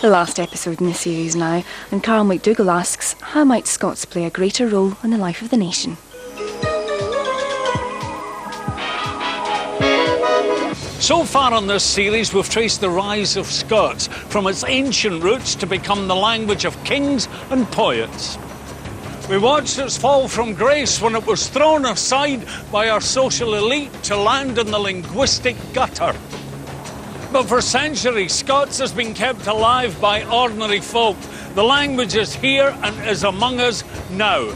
The last episode in the series now, and Carl MacDougall asks, how might Scots play a greater role in the life of the nation? So far on this series, we've traced the rise of Scots from its ancient roots to become the language of kings and poets. We watched its fall from grace when it was thrown aside by our social elite to land in the linguistic gutter. But for centuries, Scots has been kept alive by ordinary folk. The language is here and is among us now.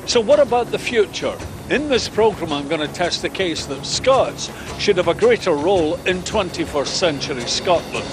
So what about the future? In this programme, I'm going to test the case that Scots should have a greater role in 21st century Scotland.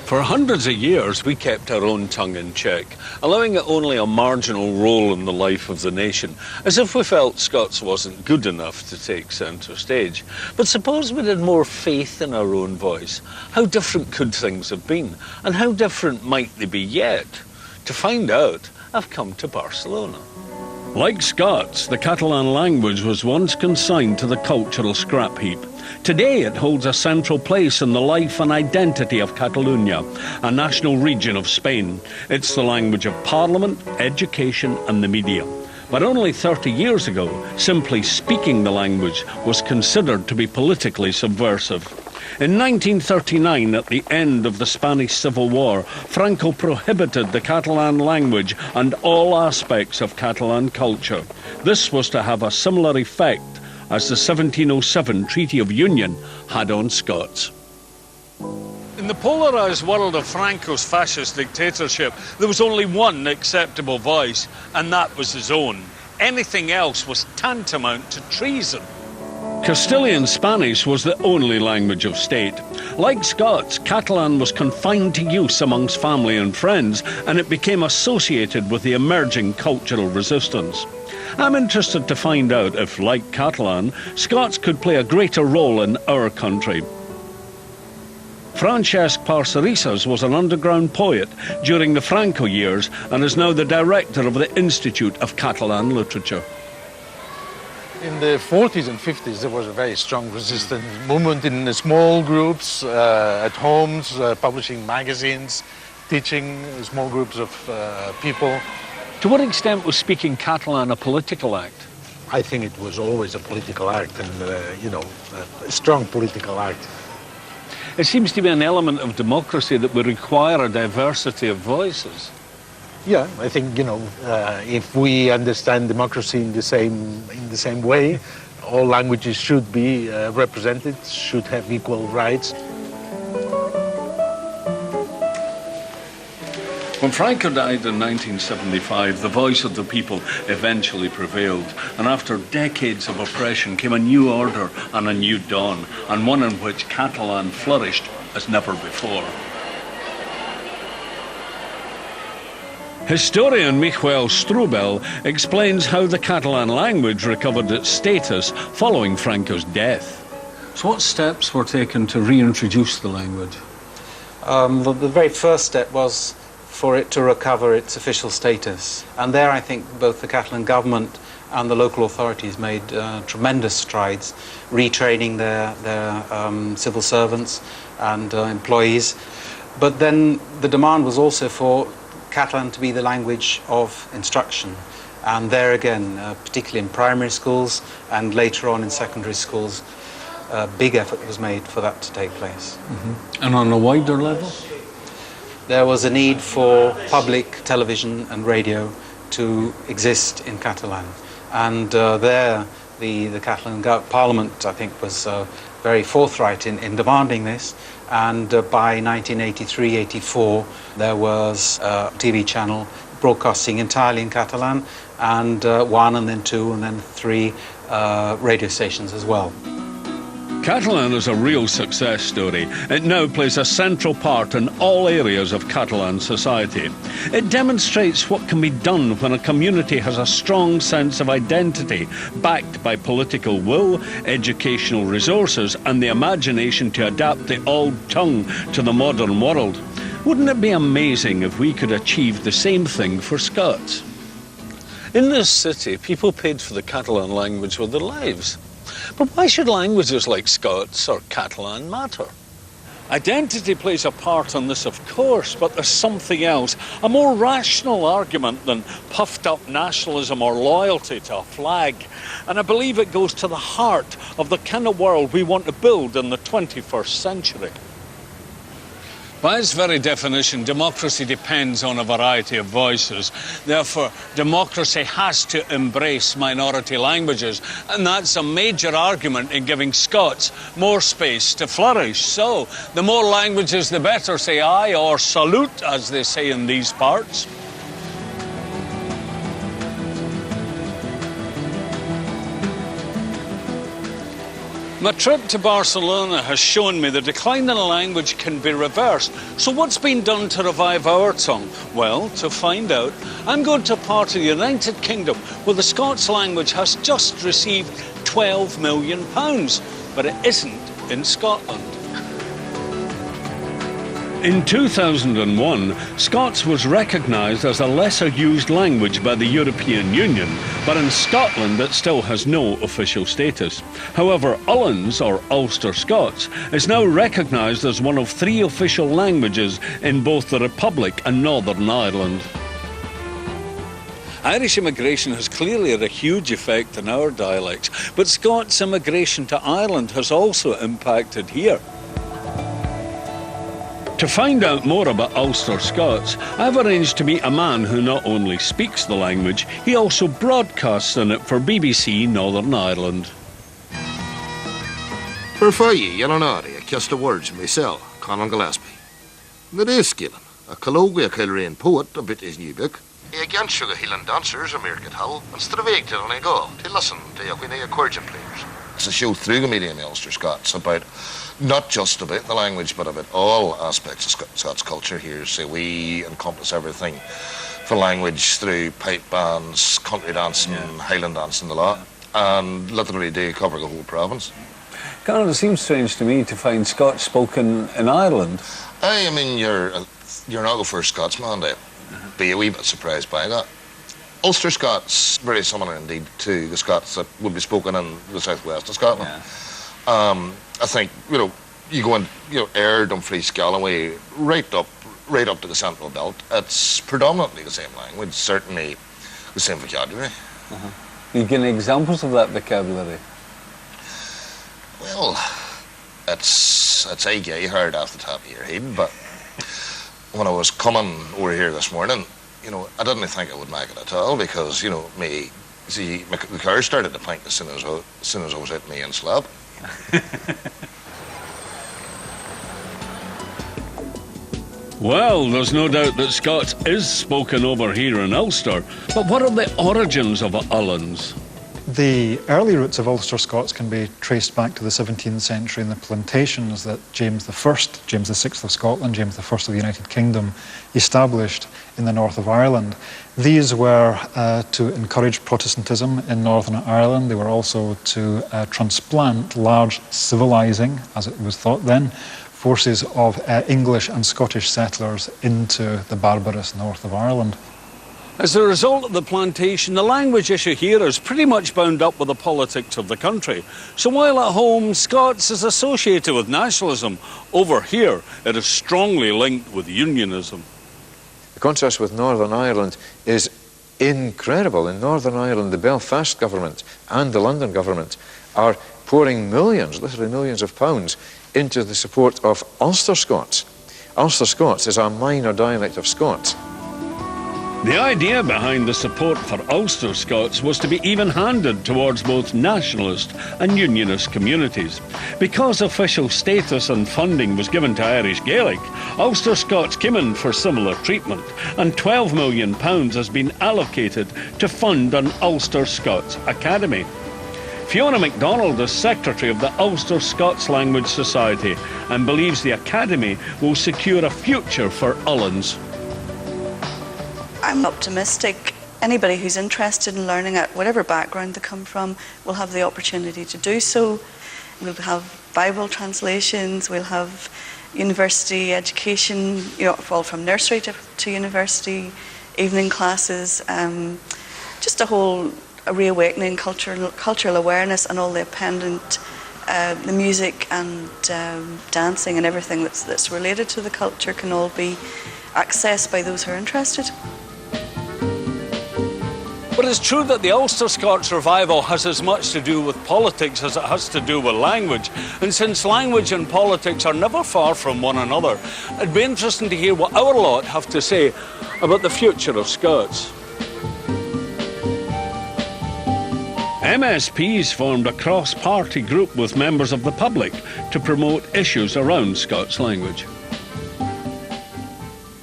For hundreds of years, we kept our own tongue in check, allowing it only a marginal role in the life of the nation, as if we felt Scots wasn't good enough to take centre stage. But suppose we had more faith in our own voice. How different could things have been? And how different might they be yet? To find out, I've come to Barcelona. Like Scots, the Catalan language was once consigned to the cultural scrap heap. Today it holds a central place in the life and identity of Catalonia, a national region of Spain. It's the language of parliament, education and the media. But only 30 years ago, simply speaking the language was considered to be politically subversive. In 1939, at the end of the Spanish Civil War, Franco prohibited the Catalan language and all aspects of Catalan culture. This was to have a similar effect as the 1707 Treaty of Union had on Scots. In the polarised world of Franco's fascist dictatorship, there was only one acceptable voice, and that was his own. Anything else was tantamount to treason. Castilian Spanish was the only language of state. Like Scots, Catalan was confined to use amongst family and friends, and it became associated with the emerging cultural resistance. I'm interested to find out if, like Catalan, Scots could play a greater role in our country. Francesc Parcerisas was an underground poet during the Franco years and is now the director of the Institute of Catalan Literature. In the 40s and 50s, there was a very strong resistance movement in the small groups, at homes, publishing magazines, teaching small groups of people. To what extent was speaking Catalan a political act? I think it was always a political act and, a strong political act. It seems to be an element of democracy that would require a diversity of voices. Yeah, I think, if we understand democracy in the same way, all languages should be represented, should have equal rights. When Franco died in 1975, the voice of the people eventually prevailed, and after decades of oppression came a new order and a new dawn, and one in which Catalan flourished as never before. Historian Michael Strubel explains how the Catalan language recovered its status following Franco's death. So what steps were taken to reintroduce the language? The very first step was for it to recover its official status. And there I think both the Catalan government and the local authorities made tremendous strides, retraining their civil servants and employees. But then the demand was also for Catalan to be the language of instruction. And there again, particularly in primary schools and later on in secondary schools, a big effort was made for that to take place. Mm-hmm. And on a wider level? There was a need for public television and radio to exist in Catalan. And there, the Catalan Parliament, I think, was very forthright in demanding this. And by 1983-84, there was a TV channel broadcasting entirely in Catalan, and one and then two and then three radio stations as well. Catalan is a real success story. It now plays a central part in all areas of Catalan society. It demonstrates what can be done when a community has a strong sense of identity, backed by political will, educational resources, and the imagination to adapt the old tongue to the modern world. Wouldn't it be amazing if we could achieve the same thing for Scots? In this city, people paid for the Catalan language with their lives. But why should languages like Scots or Catalan matter? Identity plays a part in this, of course, but there's something else, a more rational argument than puffed-up nationalism or loyalty to a flag. And I believe it goes to the heart of the kind of world we want to build in the 21st century. By its very definition, democracy depends on a variety of voices. Therefore, democracy has to embrace minority languages, and that's a major argument in giving Scots more space to flourish. So, the more languages, the better, say I, or salute, as they say in these parts. My trip to Barcelona has shown me the decline in a language can be reversed. So what's been done to revive our tongue? Well, to find out, I'm going to a part of the United Kingdom where the Scots language has just received £12 million, but it isn't in Scotland. In 2001, Scots was recognised as a lesser-used language by the European Union, but in Scotland it still has no official status. However, Ullans, or Ulster Scots, is now recognised as one of 3 official languages in both the Republic and Northern Ireland. Irish immigration has clearly had a huge effect on our dialects, but Scots immigration to Ireland has also impacted here. To find out more about Ulster Scots, I've arranged to meet a man who not only speaks the language, he also broadcasts in it for BBC Northern Ireland. For you, Yellanari, a cast of words myself, Conor Gillespie. The day skilling, a colloquia Kilrain poet, a bit is new book. Again, sugar Highland dancers, American Hull, and Stravig till I go, to listen to your accordion players. It's a show through the media in the Ulster Scots about not just about the language, but about all aspects of Scots culture here. So we encompass everything for language through pipe bands, country dancing, Highland dancing, the lot, and literally do cover the whole province. Conor, it seems strange to me to find Scots spoken in Ireland. I mean, you're not the first Scotsman to be a wee bit surprised by that. Ulster Scots, very similar indeed to the Scots that would be spoken in the southwest of Scotland. Yeah. I think, you go in, Ayr, Dumfries, Galloway, right up to the Central Belt, it's predominantly the same language, certainly the same vocabulary. You give examples of that vocabulary? Well, it's a gay hard off the top of your head, but when I was coming over here this morning, I didn't think I would make it at all because, the car started to pink as soon as I was at me and slab. Well, there's no doubt that Scots is spoken over here in Ulster, but what are the origins of Ullans? The early roots of Ulster Scots can be traced back to the 17th century and the plantations that James I, James VI of Scotland, James I of the United Kingdom established in the north of Ireland. These were to encourage Protestantism in Northern Ireland. They were also to transplant large civilising, as it was thought then, forces of English and Scottish settlers into the barbarous north of Ireland. As a result of the plantation, the language issue here is pretty much bound up with the politics of the country. So while at home, Scots is associated with nationalism, over here it is strongly linked with unionism. The contrast with Northern Ireland is incredible. In Northern Ireland, the Belfast government and the London government are pouring millions, literally millions of pounds, into the support of Ulster Scots. Ulster Scots is a minor dialect of Scots. The idea behind the support for Ulster Scots was to be even-handed towards both nationalist and unionist communities. Because official status and funding was given to Irish Gaelic, Ulster Scots came in for similar treatment, and £12 million has been allocated to fund an Ulster Scots Academy. Fiona MacDonald is secretary of the Ulster Scots Language Society and believes the Academy will secure a future for Ullans. I'm optimistic. Anybody who's interested in learning it, whatever background they come from, will have the opportunity to do so. We'll have Bible translations, we'll have university education, all from nursery to university, evening classes, just a whole reawakening, cultural awareness, and all the appendant, the music and dancing and everything that's related to the culture can all be accessed by those who are interested. But it's true that the Ulster Scots revival has as much to do with politics as it has to do with language. And since language and politics are never far from one another, it'd be interesting to hear what our lot have to say about the future of Scots. MSPs formed a cross-party group with members of the public to promote issues around Scots language.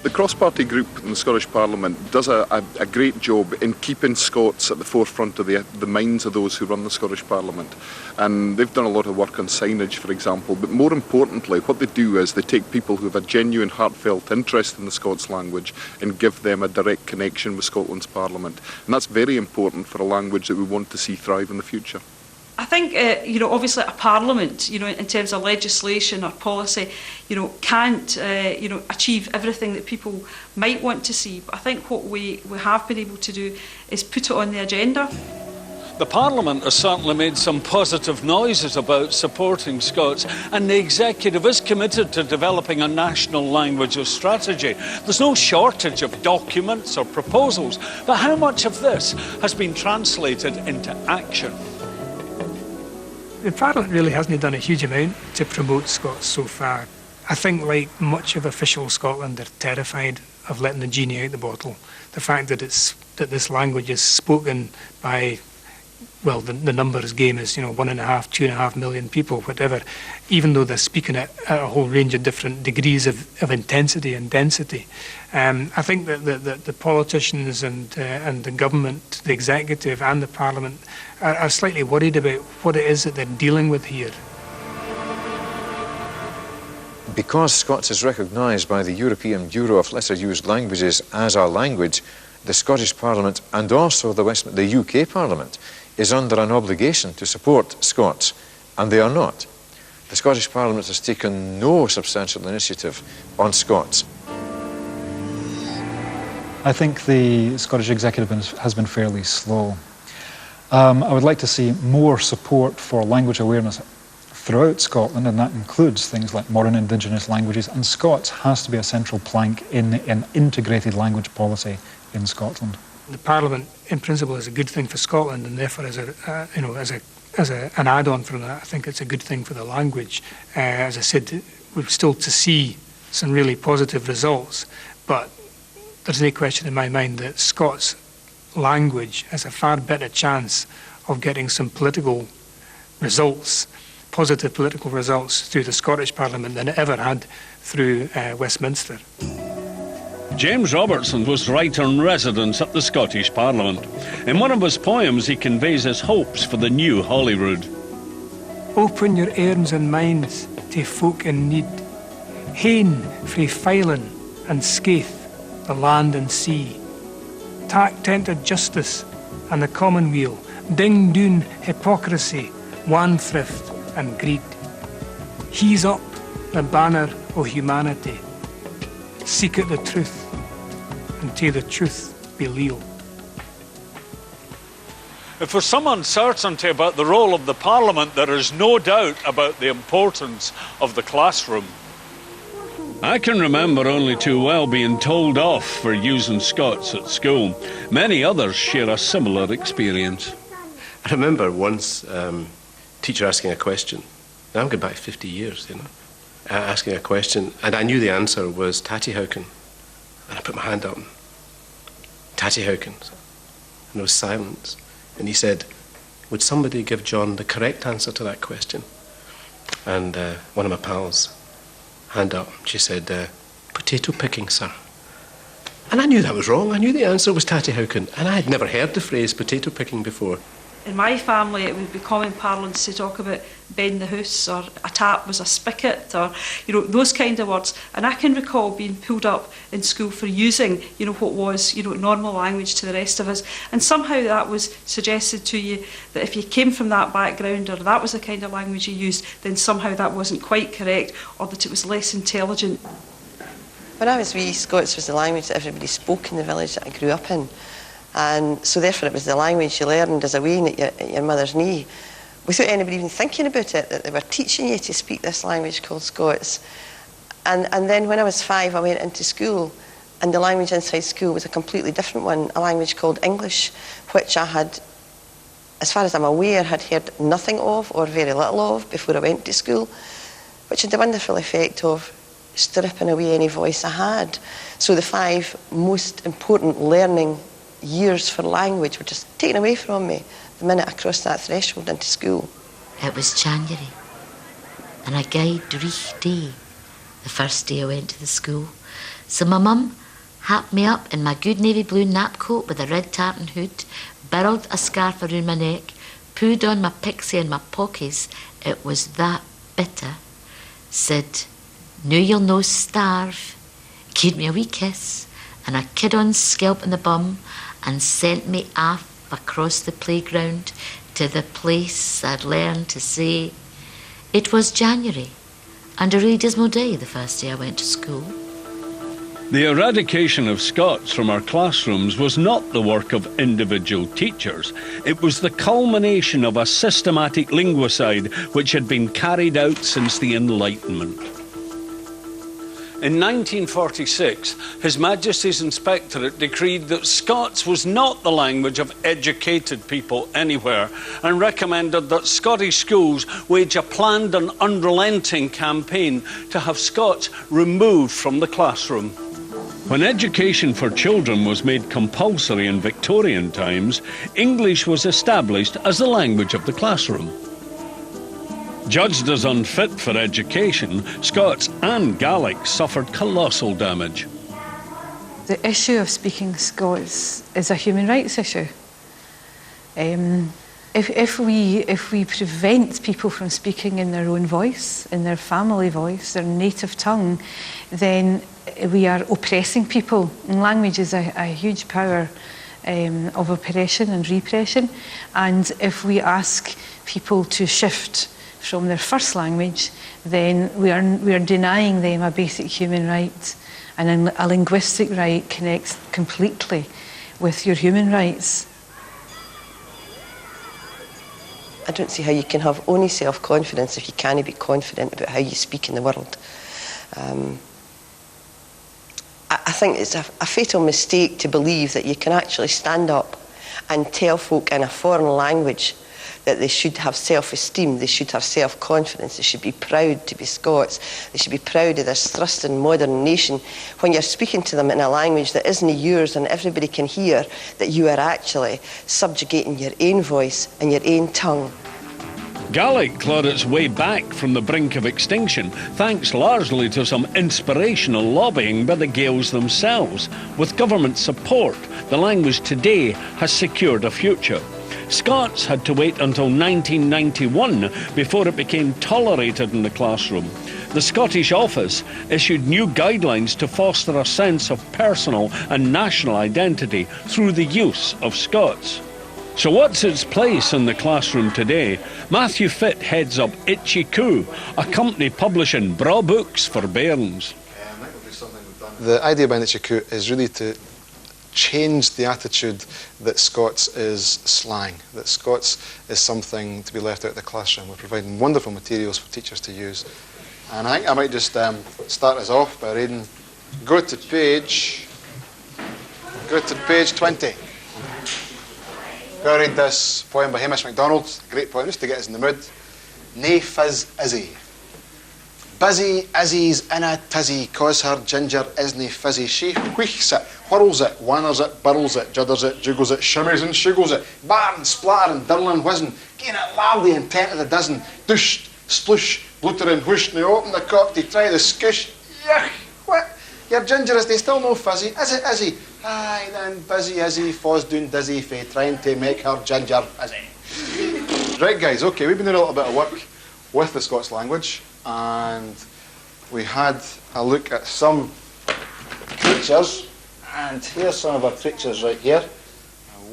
The cross-party group in the Scottish Parliament does a great job in keeping Scots at the forefront of the minds of those who run the Scottish Parliament. And they've done a lot of work on signage, for example, but more importantly, what they do is they take people who have a genuine, heartfelt interest in the Scots language and give them a direct connection with Scotland's Parliament. And that's very important for a language that we want to see thrive in the future. I think, obviously a parliament, in terms of legislation or policy, can't, achieve everything that people might want to see. But I think what we have been able to do is put it on the agenda. The Parliament has certainly made some positive noises about supporting Scots, and the Executive is committed to developing a national languages strategy. There's no shortage of documents or proposals, but how much of this has been translated into action? The Parliament really hasn't done a huge amount to promote Scots so far. I think, like much of official Scotland, they're terrified of letting the genie out the bottle. The fact that this language is spoken by, well, the numbers game is 1.5, 2.5 million people, whatever. Even though they're speaking at a whole range of different degrees of intensity and density, I think that the politicians and the government, the executive and the Parliament are slightly worried about what it is that they're dealing with here. Because Scots is recognised by the European Bureau of Lesser Used Languages as a language, the Scottish Parliament and also the UK Parliament is under an obligation to support Scots, and they are not. The Scottish Parliament has taken no substantial initiative on Scots. I think the Scottish Executive has been fairly slow. I would like to see more support for language awareness throughout Scotland, and that includes things like modern Indigenous languages, and Scots has to be a central plank in an integrated language policy in Scotland. The Parliament, in principle, is a good thing for Scotland, and therefore, as an add-on from that, I think it's a good thing for the language. As I said, we're still to see some really positive results, but there's no question in my mind that Scots language has a far better chance of getting some political results, positive political results through the Scottish Parliament than it ever had through Westminster. James Robertson was writer-in-residence at the Scottish Parliament. In one of his poems, he conveys his hopes for the new Holyrood. Open your earns and minds to folk in need. Hain frae Filen and Skaith, the land and sea. Tak tented justice and the commonweal. Ding doon hypocrisy, wanthrift and greed. Hease up the banner of humanity. Seek out the truth, and to the truth be leal. If there's some uncertainty about the role of the Parliament, there is no doubt about the importance of the classroom. I can remember only too well being told off for using Scots at school. Many others share a similar experience. I remember once teacher asking a question. Now I'm going back 50 years, asking a question, and I knew the answer was Tatty Houken. And I put my hand up, Tatty Houken. And there was silence. And he said, would somebody give John the correct answer to that question? And one of my pals, hand up, she said, potato picking, sir. And I knew that was wrong. I knew the answer was Tatty Houken. And I had never heard the phrase potato picking before. In my family, it would be common parlance to talk about bend the hoose, or a tap was a spigot, or those kind of words. And I can recall being pulled up in school for using what was normal language to the rest of us. And somehow that was suggested to you that if you came from that background, or that was the kind of language you used, then somehow that wasn't quite correct, or that it was less intelligent. When I was wee, Scots was the language that everybody spoke in the village that I grew up in. And so therefore it was the language you learned as a wean at your mother's knee, without anybody even thinking about it, that they were teaching you to speak this language called Scots. And then when I was 5, I went into school, and the language inside school was a completely different one, a language called English, which I had, as far as I'm aware, had heard nothing of, or very little of, before I went to school, which had the wonderful effect of stripping away any voice I had. So the 5 most important learning years for language were just taken away from me the minute I crossed that threshold into school. It was January, and a gay dreich day, the first day I went to the school. So my mum happed me up in my good navy blue napcoat with a red tartan hood, burrowed a scarf around my neck, pooed on my pixie and my pockies. It was that bitter. Said, "Now you'll no starve." Gave me a wee kiss and a kid-on scalp in the bum, and sent me off across the playground to the place I'd learned to say. It was January, and a really dismal day the first day I went to school. The eradication of Scots from our classrooms was not the work of individual teachers. It was the culmination of a systematic linguicide which had been carried out since the Enlightenment. In 1946, His Majesty's Inspectorate decreed that Scots was not the language of educated people anywhere, and recommended that Scottish schools wage a planned and unrelenting campaign to have Scots removed from the classroom. When education for children was made compulsory in Victorian times, English was established as the language of the classroom. Judged as unfit for education, Scots and Gaelic suffered colossal damage. The issue of speaking Scots is a human rights issue. If we prevent people from speaking in their own voice, in their family voice, their native tongue, then we are oppressing people. And language is a huge power of oppression and repression. And if we ask people to shift from their first language, then we are denying them a basic human right. And a linguistic right connects completely with your human rights. I don't see how you can have only self-confidence if you can't be confident about how you speak in the world. I think it's a fatal mistake to believe that you can actually stand up and tell folk in a foreign language that they should have self-esteem, they should have self-confidence, they should be proud to be Scots, they should be proud of this thrusting modern nation, when you're speaking to them in a language that isn't yours and everybody can hear that you are actually subjugating your own voice and your own tongue. Gaelic clawed its way back from the brink of extinction, thanks largely to some inspirational lobbying by the Gaels themselves. With government support, the language today has secured a future. Scots had to wait until 1991 before it became tolerated in the classroom. The Scottish Office issued new guidelines to foster a sense of personal and national identity through the use of Scots. So what's its place in the classroom today? Matthew Fitt heads up Itchy Coo, a company publishing braw books for bairns. The idea behind Itchy Coo is really to change the attitude that Scots is slang, that Scots is something to be left out of the classroom. We're providing wonderful materials for teachers to use. And I think I might just start us off by reading, go to page 20. Go read this poem by Hamish MacDonald, a great poem, just to get us in the mood. Nae fizz Izzy. Busy Izzy's in a tizzy, cause her ginger isn't fizzy. She wheeks it, whirls it, wanners it, burls it, judders it, juggles it, shimmies and shuggles it, barring, splattering, dirling, whizzing, gain it lardy and 10 to the dozen, douche, sploosh, bluter and whoosh, now open the cock to try the scoosh. Yuck, what? Your ginger is they still no fizzy, is it Izzy? Aye then, busy Izzy falls down dizzy fae trying to make her ginger fizzy. Right, guys, okay, we've been doing a little bit of work with the Scots language, and we had a look at some creatures, and here's some of our creatures right here.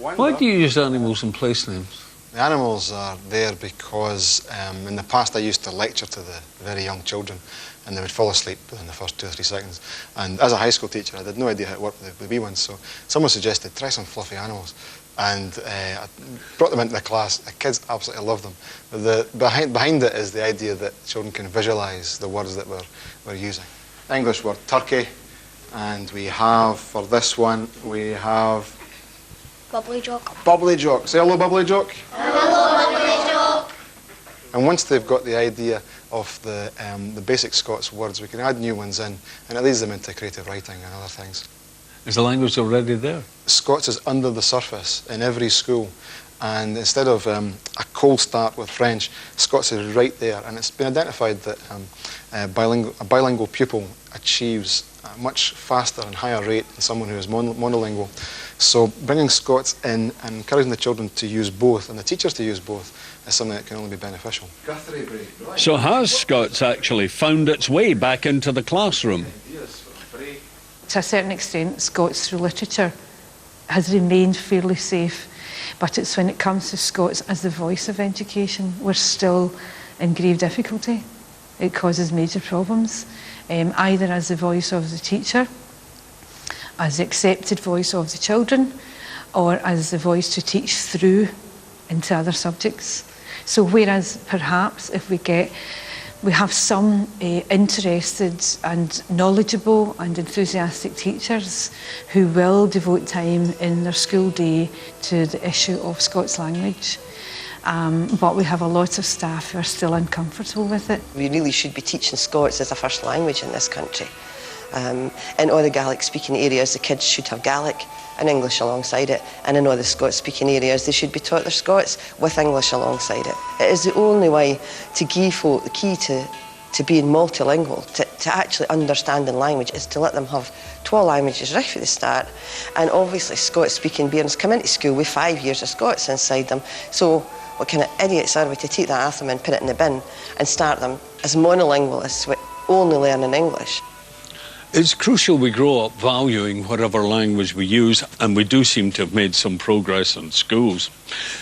Why do you use animals in place names? The animals are there because in the past I used to lecture to the very young children, and they would fall asleep within the first 2 or 3 seconds. And as a high school teacher, I had no idea how it worked with the wee ones, so someone suggested, try some fluffy animals. And I brought them into the class. The kids absolutely loved them. But behind it is the idea that children can visualise the words that we're using. English word turkey, and we have, for this one, we have... Bubbly jock. Bubbly jock. Say hello, bubbly jock. Hello, bubbly jock. And once they've got the idea of the basic Scots words, we can add new ones in, and it leads them into creative writing and other things. Is the language already there? Scots is under the surface in every school, and instead of a cold start with French, Scots is right there, and it's been identified that a bilingual pupil achieves a much faster and higher rate than someone who is monolingual. So bringing Scots in and encouraging the children to use both and the teachers to use both is something that can only be beneficial. So has Scots actually found its way back into the classroom? To a certain extent, Scots through literature has remained fairly safe, but it's when it comes to Scots as the voice of education, we're still in grave difficulty. It causes major problems, either as the voice of the teacher, as the accepted voice of the children, or as the voice to teach through into other subjects. So whereas perhaps if we have some interested and knowledgeable and enthusiastic teachers who will devote time in their school day to the issue of Scots language. But we have a lot of staff who are still uncomfortable with it. We really should be teaching Scots as a first language in this country. In all the Gaelic-speaking areas, the kids should have Gaelic and English alongside it, and in all the Scots-speaking areas, they should be taught their Scots with English alongside it. It is the only way to give folk the key to being multilingual, to actually understanding language, is to let them have 12 languages right from the start. And obviously, Scots-speaking bairns come into school with 5 years of Scots inside them, so what kind of idiots are we to take that off them and put it in the bin and start them as monolingualists with only learning English? It's crucial we grow up valuing whatever language we use, and we do seem to have made some progress in schools.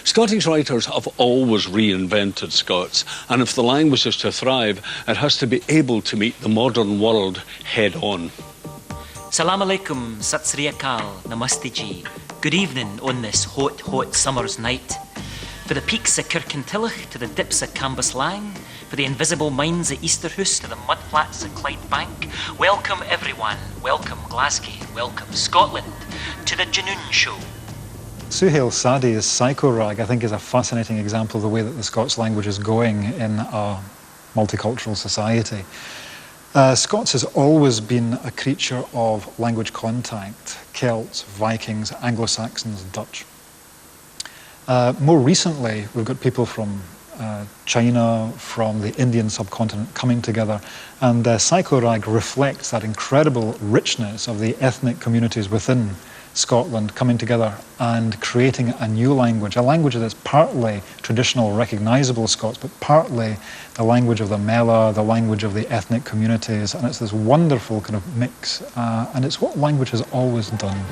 Scottish writers have always reinvented Scots, and if the language is to thrive, it has to be able to meet the modern world head on. Salam alaikum, sat sri akal, namaste ji. Good evening on this hot, hot summer's night. For the peaks of Kirkintillich to the dips of Cambus Lang, for the invisible mines of Easterhouse to the mudflats of Clydebank, welcome everyone, welcome Glasgow, welcome Scotland to the Janoon Show. Suhail Sadi's Psycho-Rag, I think, is a fascinating example of the way that the Scots language is going in a multicultural society. Scots has always been a creature of language contact: Celts, Vikings, Anglo-Saxons, Dutch. More recently, we've got people from China, from the Indian subcontinent coming together, and Psycho-Rag reflects that incredible richness of the ethnic communities within Scotland coming together and creating a new language, a language that's partly traditional, recognisable Scots, but partly the language of the Mela, the language of the ethnic communities, and it's this wonderful kind of mix, and it's what language has always done.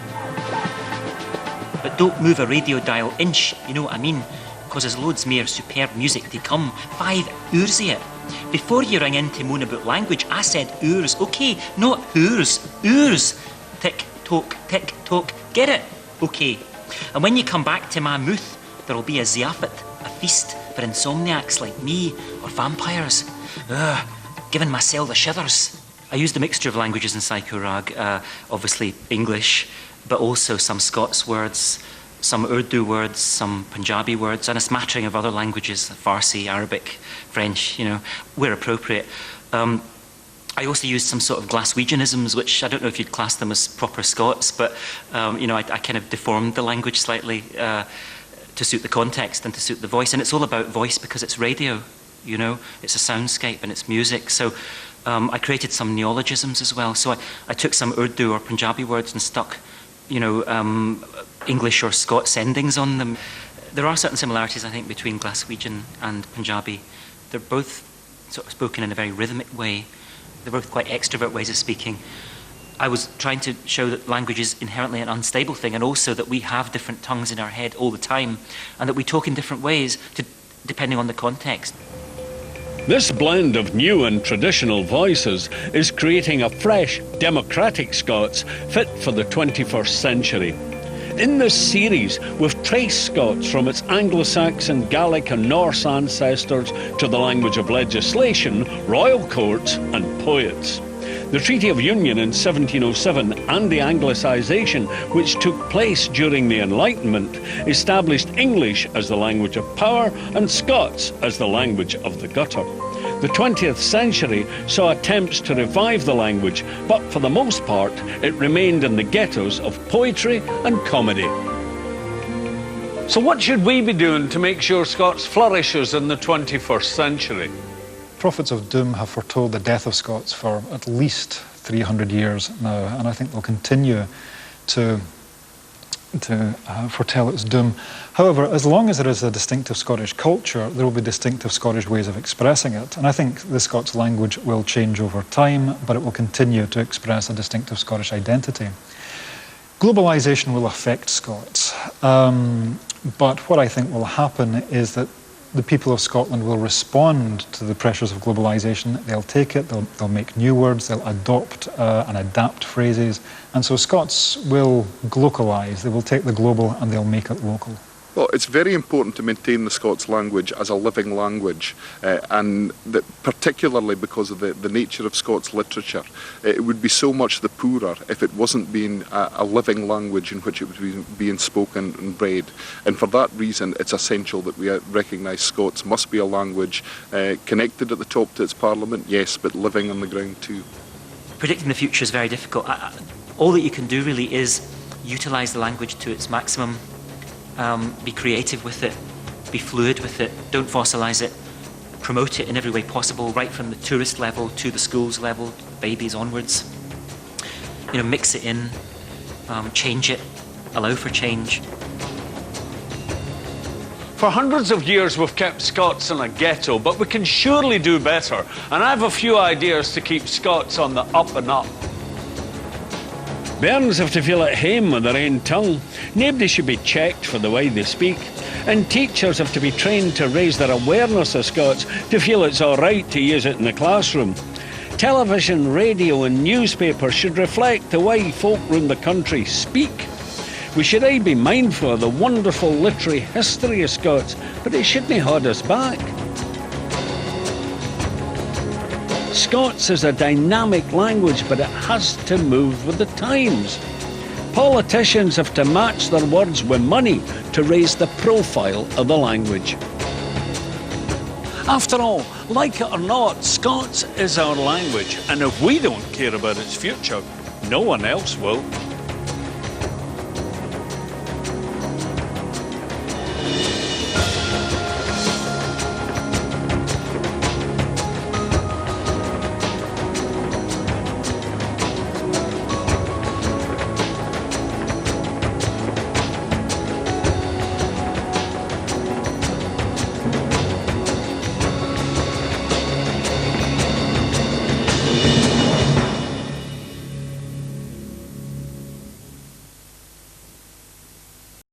But don't move a radio dial inch, you know what I mean? Because there's loads more superb music to come. 5 hours of it. Before you ring in to moan about language, I said hours, okay? Not hours, hours. Tick, tock, get it? Okay. And when you come back to my mouth, there'll be a ziafat, a feast for insomniacs like me, or vampires. Giving myself the shivers. I used a mixture of languages in Psycho-Rag, obviously English, but also some Scots words, some Urdu words, some Punjabi words, and a smattering of other languages, Farsi, Arabic, French, you know, where appropriate. I also used some sort of Glaswegianisms, which I don't know if you'd class them as proper Scots, but, you know, I kind of deformed the language slightly to suit the context and to suit the voice. And it's all about voice because it's radio, you know, it's a soundscape and it's music. So I created some neologisms as well. So I took some Urdu or Punjabi words and stuck, you know, English or Scots endings on them. There are certain similarities, I think, between Glaswegian and Punjabi. They're both sort of spoken in a very rhythmic way. They're both quite extrovert ways of speaking. I was trying to show that language is inherently an unstable thing, and also that we have different tongues in our head all the time, and that we talk in different ways depending on the context. This blend of new and traditional voices is creating a fresh, democratic Scots fit for the 21st century. In this series, we've traced Scots from its Anglo-Saxon, Gaelic and Norse ancestors to the language of legislation, royal courts and poets. The Treaty of Union in 1707 and the Anglicisation, which took place during the Enlightenment, established English as the language of power and Scots as the language of the gutter. The 20th century saw attempts to revive the language, but for the most part, it remained in the ghettos of poetry and comedy. So what should we be doing to make sure Scots flourishes in the 21st century? Prophets of doom have foretold the death of Scots for at least 300 years now, and I think they'll continue to foretell its doom. However, as long as there is a distinctive Scottish culture, there will be distinctive Scottish ways of expressing it. And I think the Scots language will change over time, but it will continue to express a distinctive Scottish identity. Globalisation will affect Scots, but what I think will happen is that the people of Scotland will respond to the pressures of globalisation. They'll take it, they'll make new words, they'll adopt and adapt phrases. And so Scots will glocalise, they will take the global and they'll make it local. Well, it's very important to maintain the Scots language as a living language, and that particularly because of the nature of Scots literature. It would be so much the poorer if it wasn't being a living language in which it would be being spoken and read. And for that reason, it's essential that we recognise Scots must be a language connected at the top to its parliament, yes, but living on the ground too. Predicting the future is very difficult. All that you can do really is utilise the language to its maximum. Be creative with it, be fluid with it, don't fossilise it, promote it in every way possible, right from the tourist level to the schools level, babies onwards. You know, mix it in, change it, allow for change. For hundreds of years we've kept Scots in a ghetto, but we can surely do better, and I have a few ideas to keep Scots on the up and up. Bairns have to feel at home with their own tongue. Nobody should be checked for the way they speak. And teachers have to be trained to raise their awareness of Scots to feel it's all right to use it in the classroom. Television, radio and newspapers should reflect the way folk round the country speak. We should all be mindful of the wonderful literary history of Scots, but it shouldn't hold us back. Scots is a dynamic language, but it has to move with the times. Politicians have to match their words with money to raise the profile of the language. After all, like it or not, Scots is our language, and if we don't care about its future, no one else will.